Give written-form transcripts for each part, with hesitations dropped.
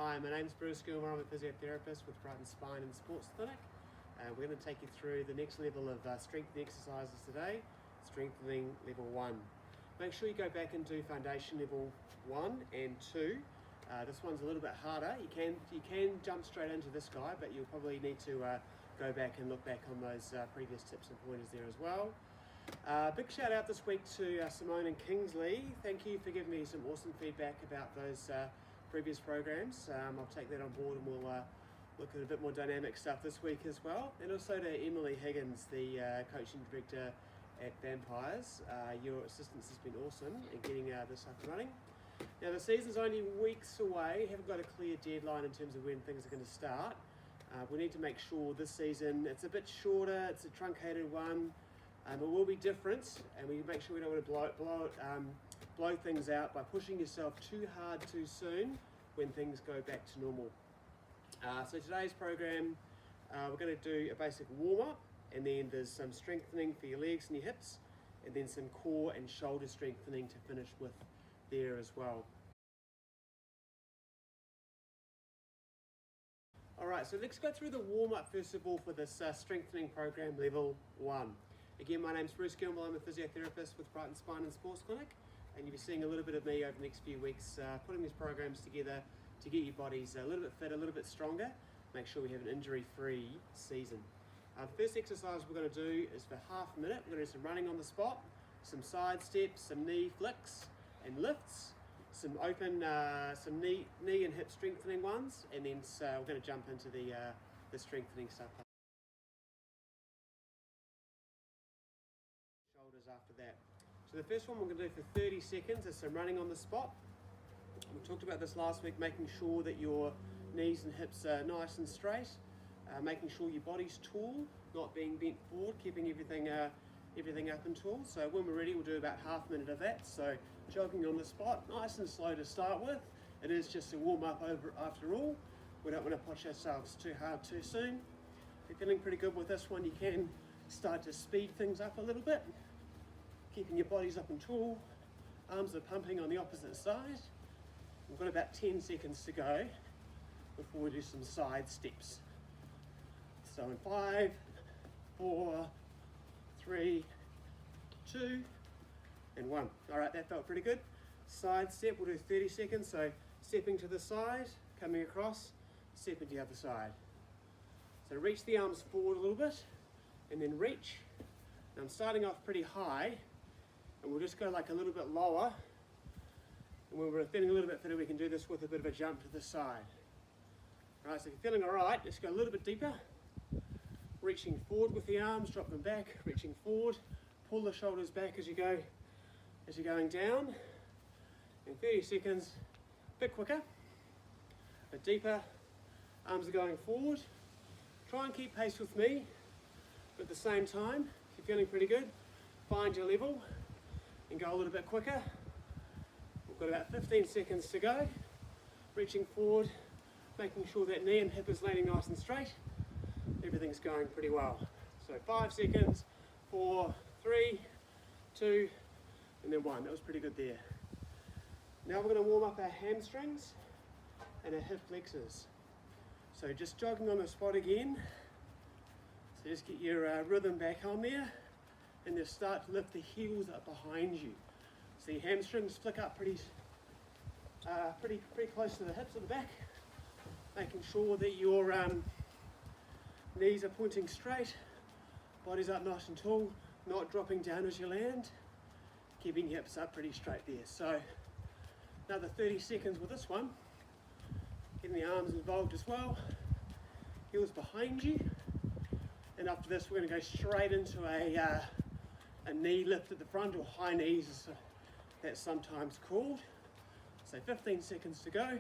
Hi, my name's Bruce Gilmore. I'm a physiotherapist with Brighton Spine and Sports Clinic. We're going to take you through the next level of strengthening exercises today, strengthening level 1. Make sure you go back and do foundation level 1 and 2. This one's a little bit harder. You can jump straight into this guy, but you'll probably need to go back and look back on those previous tips and pointers there as well. Big shout out this week to Simone and Kingsley. Thank you for giving me some awesome feedback about those previous programs. I'll take that on board and we'll look at a bit more dynamic stuff this week as well. And also to Emily Higgins, the coaching director at Vampires. Your assistance has been awesome in getting this up and running. Now the season's only weeks away, haven't got a clear deadline in terms of when things are going to start. We need to make sure this season, it's a bit shorter, it's a truncated one, it will be different, and we make sure we don't want to blow things out by pushing yourself too hard too soon when things go back to normal. So today's program, we're going to do a basic warm-up, and then there's some strengthening for your legs and your hips, and then some core and shoulder strengthening to finish with there as well. Alright, so let's go through the warm-up first of all for this strengthening program level 1. Again, my name's Bruce Gilmore. I'm a physiotherapist with Brighton Spine and Sports Clinic, and you'll be seeing a little bit of me over the next few weeks putting these programs together to get your bodies a little bit fitter, a little bit stronger, make sure we have an injury-free season. The first exercise we're going to do is for half a minute. We're going to do some running on the spot, some side steps, some knee flicks and lifts, some open, some knee and hip strengthening ones, and then we're going to jump into the strengthening stuff. Shoulders after that. So the first one we're going to do for 30 seconds is some running on the spot. We talked about this last week, making sure that your knees and hips are nice and straight, making sure your body's tall, not being bent forward, keeping everything up and tall. So when we're ready, we'll do about half a minute of that. So jogging on the spot, nice and slow to start with. It is just a warm up after all. We don't want to push ourselves too hard too soon. If you're feeling pretty good with this one, you can start to speed things up a little bit, keeping your bodies up and tall. Arms are pumping on the opposite side. We've got about 10 seconds to go before we do some side steps. So in 5, 4, 3, 2, and 1. All right, that felt pretty good. Side step, we'll do 30 seconds. So stepping to the side, coming across, stepping to the other side. So reach the arms forward a little bit, and then reach. Now I'm starting off pretty high, and we'll just go like a little bit lower. And when we're feeling a little bit fitter, we can do this with a bit of a jump to the side. All right, so if you're feeling all right, just go a little bit deeper. Reaching forward with the arms, drop them back, reaching forward, pull the shoulders back as you go, as you're going down. In 30 seconds, a bit quicker, a bit deeper, arms are going forward. Try and keep pace with me, but at the same time, if you're feeling pretty good, find your level and go a little bit quicker. We've got about 15 seconds to go. Reaching forward, making sure that knee and hip is landing nice and straight. Everything's going pretty well. So 5 seconds, 4, 3, 2, and then 1. That was pretty good there. Now we're going to warm up our hamstrings and our hip flexors. So just jogging on the spot again. So just get your rhythm back on there, and just start to lift the heels up behind you. So your hamstrings flick up pretty close to the hips at the back, making sure that your knees are pointing straight, body's up nice and tall, not dropping down as you land, keeping your hips up pretty straight there. So another 30 seconds with this one, getting the arms involved as well, heels behind you, and after this we're going to go straight into a knee lift at the front, or high knees as that's sometimes called. So 15 seconds to go,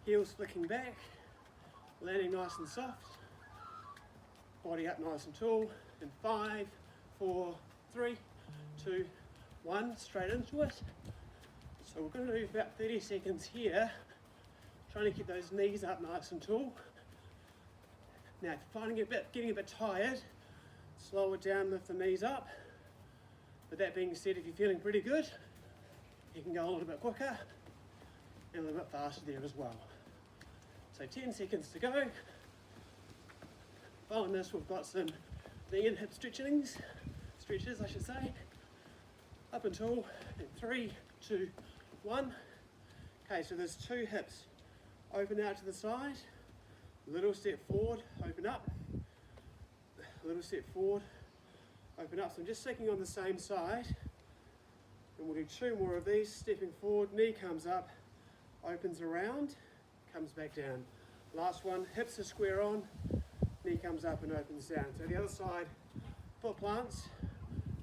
heels flicking back, landing nice and soft, body up nice and tall, in 5, 4, 3, 2, 1, straight into it. So we're going to do about 30 seconds here, trying to keep those knees up nice and tall. Now if you're getting a bit tired, slow it down, lift the knees up. But that being said, if you're feeling pretty good, you can go a little bit quicker and a little bit faster there as well. So 10 seconds to go. Following this, we've got some knee and hip stretches, I should say, up until 3, 2, 1. Okay, so there's 2 hips. Open out to the side, little step forward, open up, little step forward, open up. So I'm just sticking on the same side, and we'll do 2 more of these. Stepping forward, knee comes up, opens around, comes back down. Last one, hips are square on, knee comes up and opens down. So the other side, foot plants,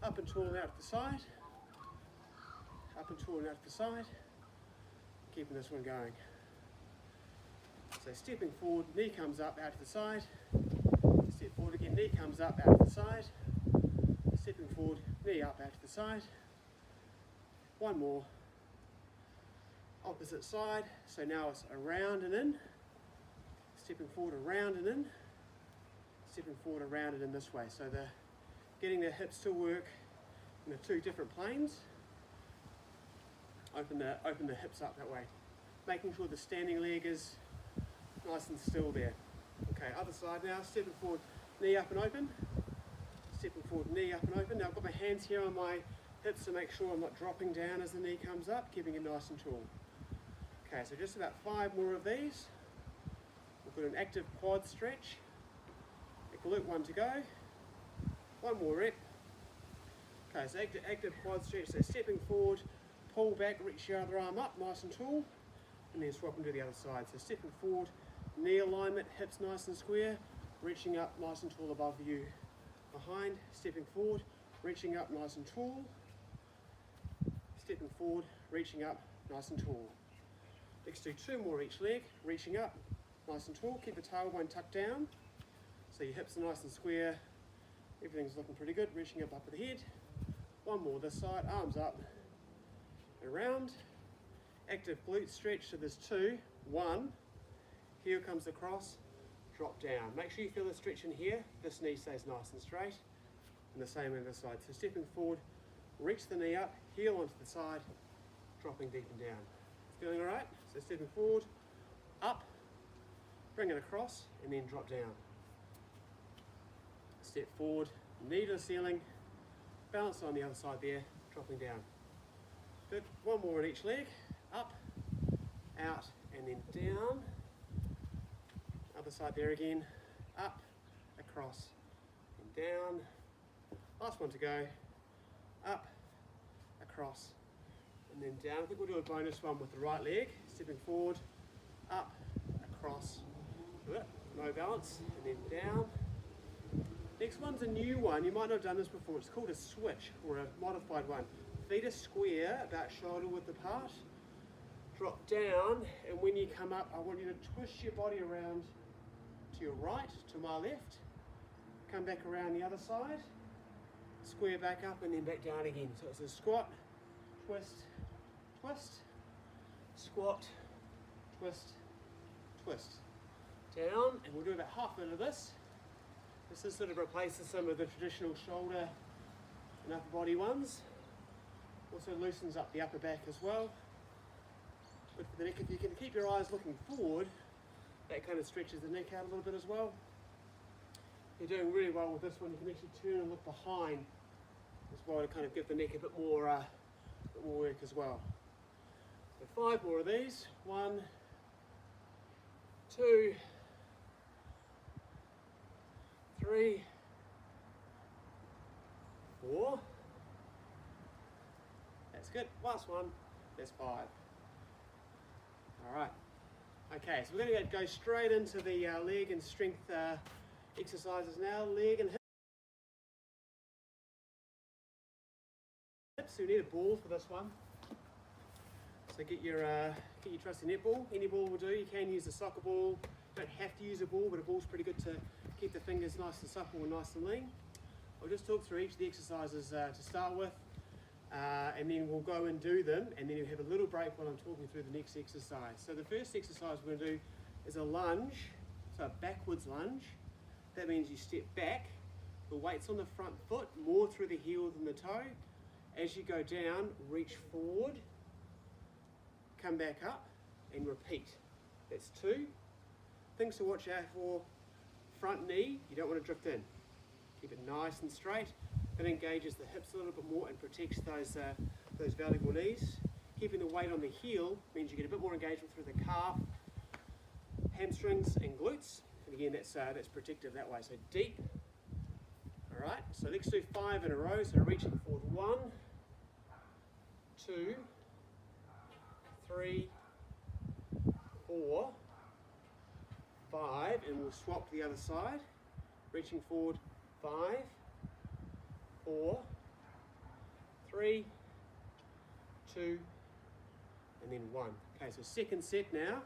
up and tall and out to the side, up and tall and out to the side, keeping this one going. So stepping forward, knee comes up, out to the side, step forward again, knee comes up, out to the side, stepping forward, knee up, out to the side. One more, opposite side, so now it's around and in, stepping forward, around and in, stepping forward, around and in this way. So they're getting their hips to work in the 2 different planes. Open the hips up that way, making sure the standing leg is nice and still there. Okay, other side now, stepping forward, knee up and open, stepping forward, knee up and open. Now I've got my hands here on my hips to make sure I'm not dropping down as the knee comes up, keeping it nice and tall. Okay, so just about 5 more of these. We've got an active quad stretch. Glute 1 to go. 1 more rep. Okay, so active quad stretch, so stepping forward, pull back, reach your other arm up, nice and tall, and then swap into the other side. So stepping forward, knee alignment, hips nice and square, reaching up nice and tall above you. Behind, stepping forward, reaching up nice and tall, stepping forward, reaching up nice and tall. Let's do 2 more each leg, reaching up nice and tall, keep the tailbone tucked down, so your hips are nice and square, everything's looking pretty good, reaching up at the head. 1 more this side, arms up, around, active glute stretch, so there's 2, 1, heel comes across, drop down. Make sure you feel the stretch in here, this knee stays nice and straight, and the same on the side. So stepping forward, reach the knee up, heel onto the side, dropping deep and down. Feeling alright? So stepping forward, up, bring it across, and then drop down. Step forward, knee to the ceiling, balance on the other side there, dropping down. Good, 1 more on each leg, up, out, and then down. Other side there again, up, across, and down. Last one to go, up, across, and then down. I think we'll do a bonus one with the right leg, stepping forward, up, across, no balance, and then down. Next one's a new one, you might not have done this before, it's called a switch, or a modified one. Feet are square, about shoulder width apart, drop down, and when you come up, I want you to twist your body around to your right, to my left, come back around the other side, square back up, and then back down again. So it's a squat, twist, twist, squat, twist, twist. Down, and we'll do about half a minute of this. This sort of replaces some of the traditional shoulder and upper body ones. Also loosens up the upper back as well. But for the neck, if you can keep your eyes looking forward, that kind of stretches the neck out a little bit as well. You're doing really well with this one. You can actually turn and look behind as well to kind of give the neck a bit more work as well. So 5 more of these. 1, 2, 3, 4. That's good. Last one. There's 5. All right. Okay, so we're going to go straight into the leg and strength exercises now. Leg and hips. So you need a ball for this one. So get your trusty netball. Any ball will do. You can use a soccer ball. You don't have to use a ball, but a ball's pretty good to keep the fingers nice and supple and nice and lean. I'll just talk through each of the exercises to start with, and then we'll go and do them, and then you'll have a little break while I'm talking through the next exercise. So the first exercise we're going to do is a lunge, so a backwards lunge. That means you step back, the weight's on the front foot, more through the heel than the toe. As you go down, reach forward, come back up, and repeat. That's 2. things to watch out for: front knee, you don't want to drift in. Keep it nice and straight. That engages the hips a little bit more and protects those valuable knees. Keeping the weight on the heel means you get a bit more engagement through the calf, hamstrings and glutes. And again, that's protective that way. So deep. All right, so let's do 5 in a row. So reaching forward, 1, 2, 3, 4, 5, and we'll swap to the other side. Reaching forward, 5, 4, 3, 2, and then 1. Okay, so second set now.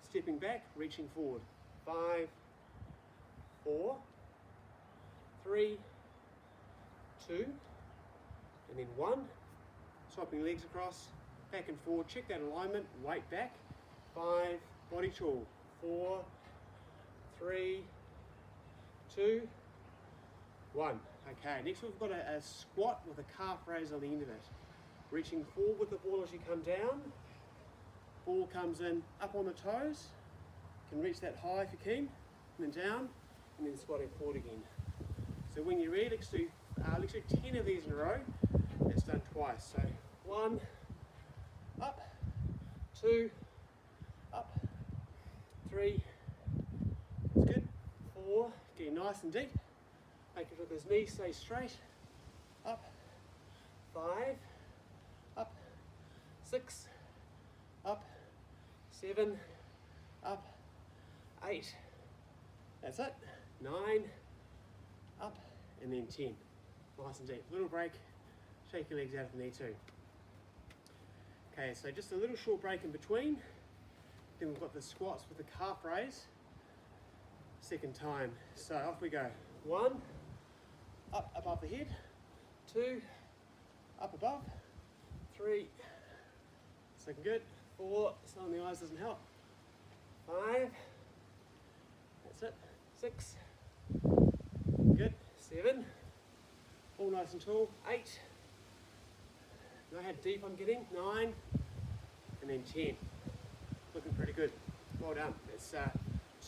Stepping back, reaching forward. 5, 4, 3, 2, and then 1. Swapping legs across, back and forward. Check that alignment, weight back. 5, body tall. 4, 3, 2, 1. Okay, next we've got a squat with a calf raise on the end of it. Reaching forward with the ball as you come down. Ball comes in up on the toes. You can reach that high if you're keen, and then down, and then squatting forward again. So when you're ready, let's do 10 of these in a row. That's done twice. So 1, up, 2, up, 3, that's good, 4, getting nice and deep. Making sure those knees stay straight. Up, 5, up, 6, up, 7, up, 8. That's it. 9, up, and then 10. Nice and deep. Little break. Shake your legs out if you need to. Okay, so just a little short break in between. Then we've got the squats with the calf raise. Second time. So off we go. 1, up above the head. 2, up above. 3, looking good. 4, sun in the eyes doesn't help. 5, that's it. 6, good. 7, all nice and tall. 8, know how deep I'm getting. 9, and then 10. Looking pretty good. Well done. That's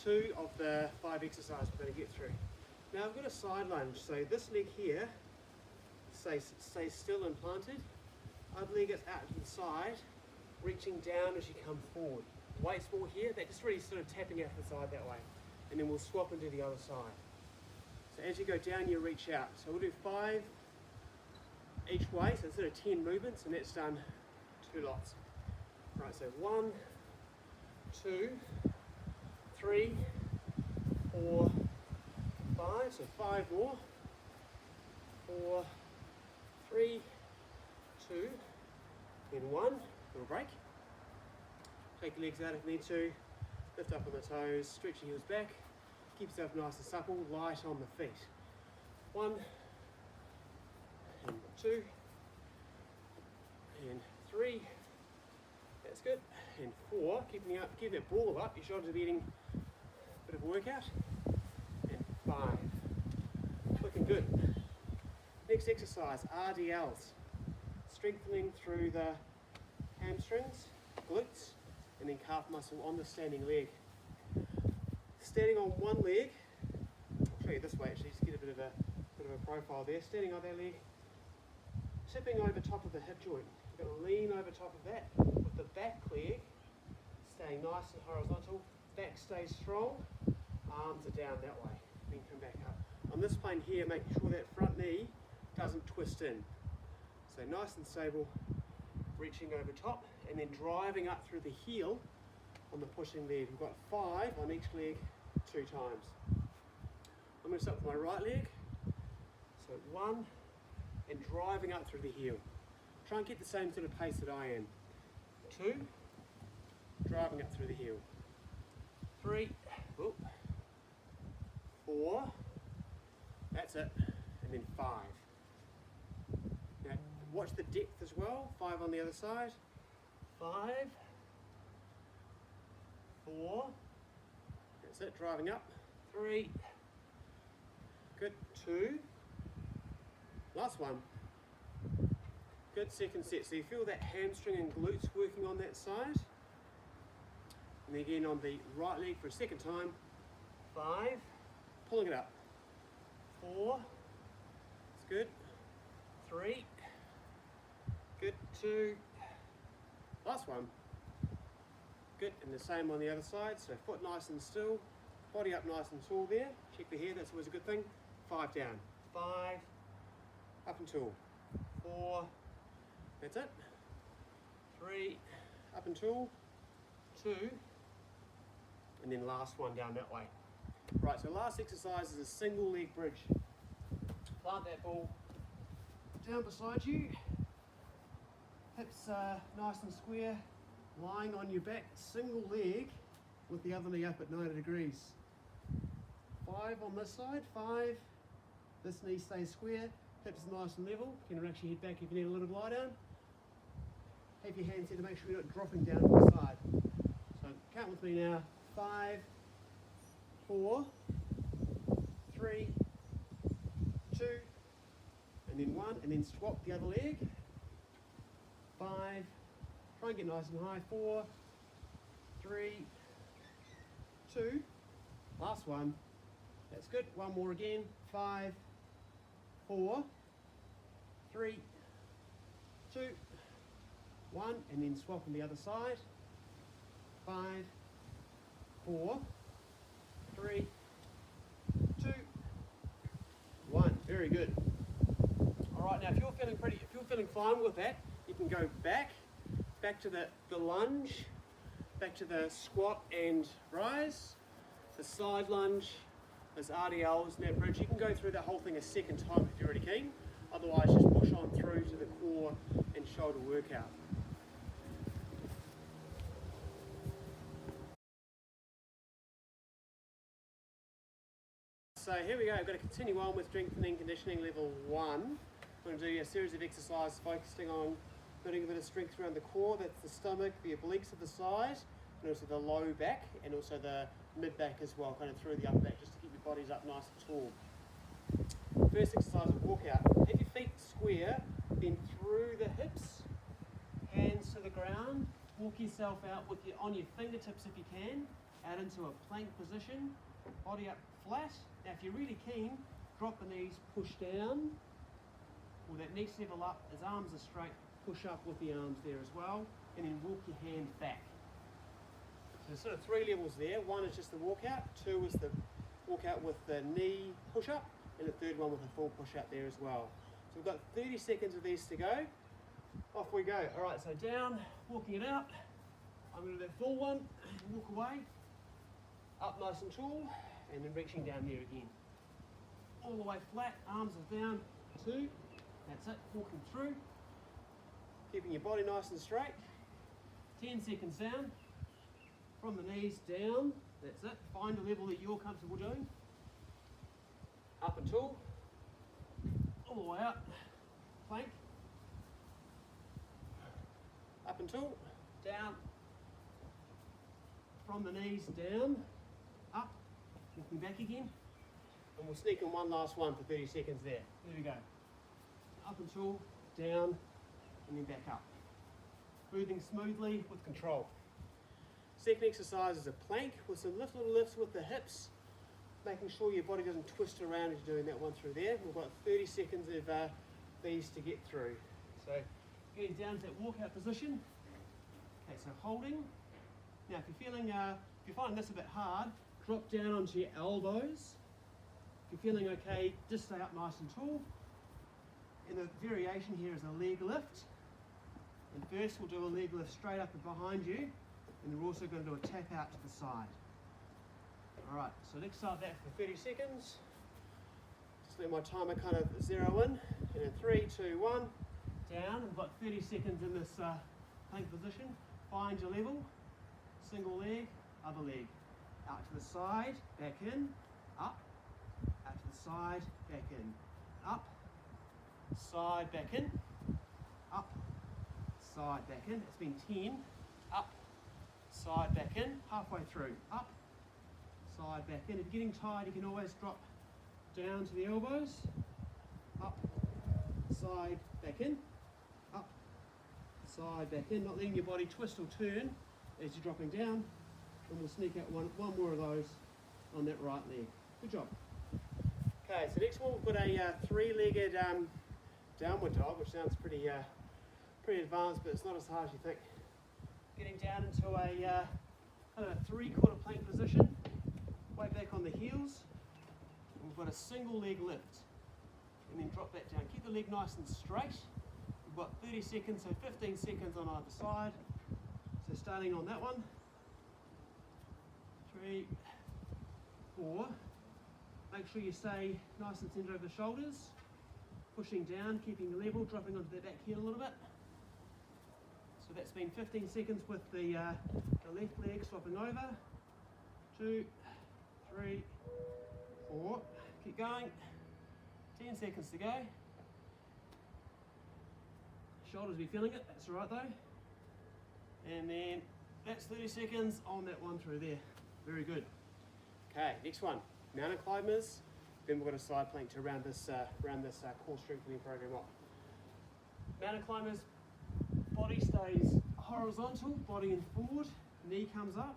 2 of the 5 exercises we're going to get through. Now I've got a side lunge, so this leg here stays still and planted. Other leg is out to the side, reaching down as you come forward. Weight's more here, that just really sort of tapping out to the side that way. And then we'll swap into the other side. So as you go down, you reach out. So we'll do 5 each way, so sort of 10 movements, and that's done 2 lots. Right, so 1, 2, 3, 4, 5, so 5 more. 4, 3, 2, then 1, little break. Take your legs out if you need to. Lift up on the toes, stretch your heels back. Keep yourself nice and supple, light on the feet. 1, and 2, and 3, that's good. And 4, keep that ball up, your shoulders are getting a bit of a workout. And 5, looking good. Next exercise, RDLs. Strengthening through the hamstrings, glutes, and then calf muscle on the standing leg. Standing on one leg, I'll show you this way actually, just get a bit of a profile there. Standing on that leg, tipping over top of the hip joint. You've got to lean over top of that with the back leg staying nice and horizontal. Back stays strong, arms are down that way. Then come back up. On this plane here, making sure that front knee doesn't twist in. So nice and stable, reaching over top and then driving up through the heel on the pushing leg. We've got 5 on each leg 2 times. I'm going to start with my right leg. So 1 and driving up through the heel. Try and get the same sort of pace that I am. 2, driving up through the heel. 3, 4, that's it, and then 5. Now watch the depth as well. 5 on the other side. 5, 4, that's it, driving up. 3, good. 2, last one. Good, second set. So you feel that hamstring and glutes working on that side. And then again on the right leg for a second time. 5, pulling it up, 4, it's good, 3, good, 2, last one, good, and the same on the other side, so foot nice and still, body up nice and tall there, check the hair, that's always a good thing, 5 down, 5, up and tall, 4, that's it, 3, up and tall, 2, and then last one down that way. Right, so last exercise is a single leg bridge. Plant that ball down beside you, hips nice and square, lying on your back, single leg with the other knee up at 90 degrees. 5 on this side, 5, this knee stays square, hips nice and level, you can actually head back if you need a little glide down. Have your hands here to make sure you're not dropping down to the side. So count with me now, 5, 4, 3, 2, and then 1, and then swap the other leg. 5, try and get nice and high, 4, 3, 2, last one, that's good, one more again, 5, 4, 3, 2, 1, and then swap on the other side, 5, 4, 3, 2, 1, very good. Alright, now if you're feeling fine with that, you can go back to the lunge, back to the squat and rise, the side lunge, there's RDLs and that bridge. You can go through that whole thing a second time if you're really keen, otherwise just push on through to the core and shoulder workout. So here we go, I've got to continue on with strengthening conditioning level 1. We're going to do a series of exercises focusing on building a bit of strength around the core, that's the stomach, the obliques of the side, and also the low back, and also the mid back as well, kind of through the upper back, just to keep your bodies up nice and tall. First exercise of walkout. Have your feet square, then through the hips, hands to the ground, walk yourself out on your fingertips if you can, out into a plank position, body up flat. Now if you're really keen, drop the knees, push down, or that next level up, as arms are straight, push up with the arms there as well, and then walk your hand back. So there's sort of 3 levels there. 1 is just the walkout, 2 is the walkout with the knee push up, and the 3rd one with a full push up there as well. So we've got 30 seconds of these to go. Off we go. All right, so down, walking it out. I'm going to do that full one, walk away, up nice and tall, and then reaching down there again. All the way flat, arms are down, 2, that's it, walking through, keeping your body nice and straight, 10 seconds down, from the knees down, that's it, find a level that you're comfortable doing, up and tall, all the way up, plank, up and tall, down, from the knees down, up, walking back again, and we'll sneak in one last one for 30 seconds there. There we go. Up and tall, down, and then back up. Breathing smoothly with control. Second exercise is a plank with some little lifts with the hips, making sure your body doesn't twist around as you're doing that one through there. We've got 30 seconds of these to get through. So getting down to that walkout position. Okay, so holding. Now if you're finding this a bit hard, drop down onto your elbows. If you're feeling okay, just stay up nice and tall. And the variation here is a leg lift. And first we'll do a leg lift straight up and behind you, and we're also going to do a tap out to the side. Alright, so let's start that for 30 seconds. Just let my timer kind of zero in. And in 3, 2, 1, down. We've got 30 seconds in this plank position. Find your level. Single leg, other leg. Out to the side, back in, up. Out to the side, back in, up. Side, back in, up. Side, back in. It's been 10. Up. Side, back in. Halfway through. Up. Side, back in. If you're getting tired, you can always drop down to the elbows. Up. Side, back in. Up. Side, back in. Not letting your body twist or turn as you're dropping down. And we'll sneak out one more of those on that right leg. Good job. Okay, so next one we've got a three-legged downward dog, which sounds pretty advanced, but it's not as hard as you think. Getting down into a kind of a three-quarter plank position, way back on the heels. And we've got a single leg lift, and then drop that down. Keep the leg nice and straight. We've got 30 seconds, so 15 seconds on either side. So starting on that one, 3, 4. Make sure you stay nice and centered over the shoulders. Pushing down, keeping the level, dropping onto the back heel a little bit. So that's been 15 seconds with the left leg swapping over. 2, 3, 4. Keep going. 10 seconds to go. Shoulders be feeling it, that's all right though. And then that's 30 seconds on that one through there. Very good. Okay, next one. Mountain climbers. Then we've got a side plank to round this core strengthening program up. Mountain climbers, body stays horizontal, body in forward, knee comes up,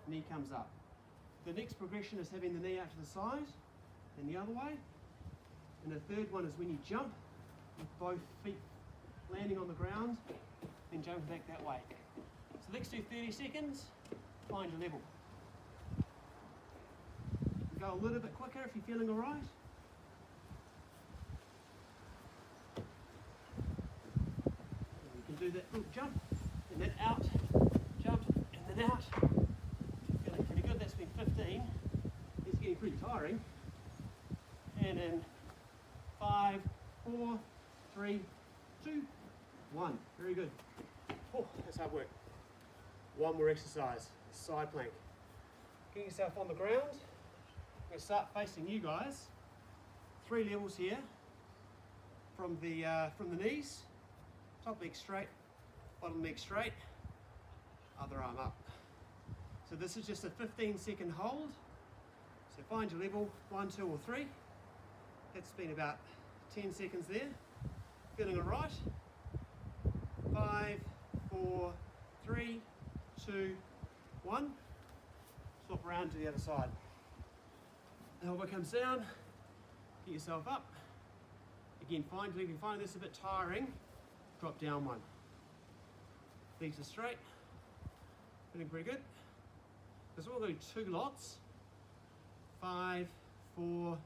knee comes up. The next progression is having the knee out to the side and the other way. And the third one is when you jump with both feet landing on the ground, then jumping back that way. So let's do 30 seconds, find your level. Go a little bit quicker if you're feeling all right. And you can do that little jump, and then out, jump, and then out. Feeling pretty good, that's been 15. It's getting pretty tiring. And in 5, 4, 3, 2, 1. Very good. Oh, that's hard work. One more exercise, side plank. Get yourself on the ground. I'm going to start facing you guys. 3 levels here. From the knees, top leg straight, bottom leg straight, other arm up. So this is just a 15-second hold. So find your level, 1, 2, or 3. That's been about 10 seconds there. Feeling all right? 5, 4, 3, 2, 1. Swap around to the other side. Elbow comes down, get yourself up. Again, if you find this a bit tiring, drop down 1. Legs are straight, feeling pretty good. So we'll do 2 lots. 5, 4,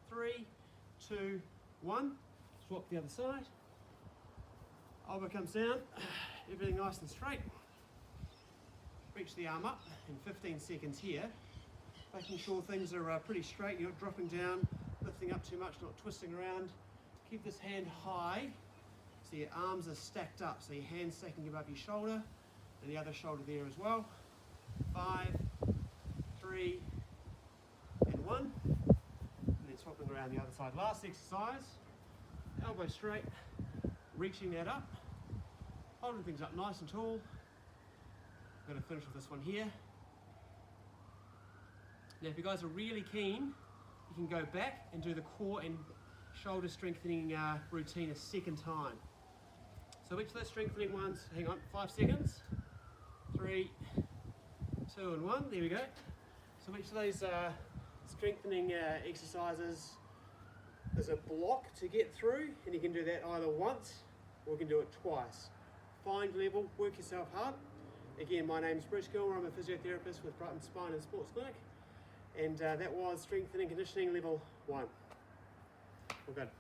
3, 2, 1. Swap the other side. Elbow comes down, everything nice and straight. Reach the arm up in 15 seconds here. Making sure things are pretty straight, you're not dropping down, lifting up too much, not twisting around. Keep this hand high, so your arms are stacked up, so your hand's stacking above your shoulder, and the other shoulder there as well. 5, 3, and 1. And then swapping around the other side. Last exercise, elbow straight, reaching that up, holding things up nice and tall. I'm going to finish with this one here. Now if you guys are really keen, you can go back and do the core and shoulder strengthening routine a second time. So each of those strengthening ones, hang on, 5 seconds. 3, 2 and 1, there we go. So each of those strengthening exercises, there's a block to get through, and you can do that either once or you can do it twice. Find level, work yourself hard. Again, my name's Bruce Gilmore, I'm a physiotherapist with Brighton Spine and Sports Clinic. And that was strength and conditioning level 1. All good.